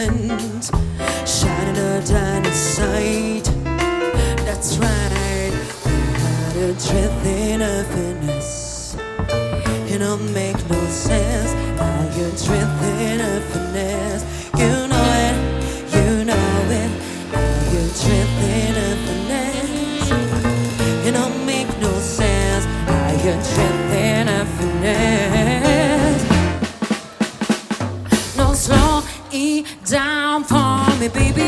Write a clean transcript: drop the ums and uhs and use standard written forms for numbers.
diamonds, shining a diamond sight. That's right, without a drifting of finesse. It don't make no sense how you're drifting of finesse. You know it, you know it, how you're drifting of finesse. It don't make no sense how you're drifting of finesse. No, slow it down for me, baby.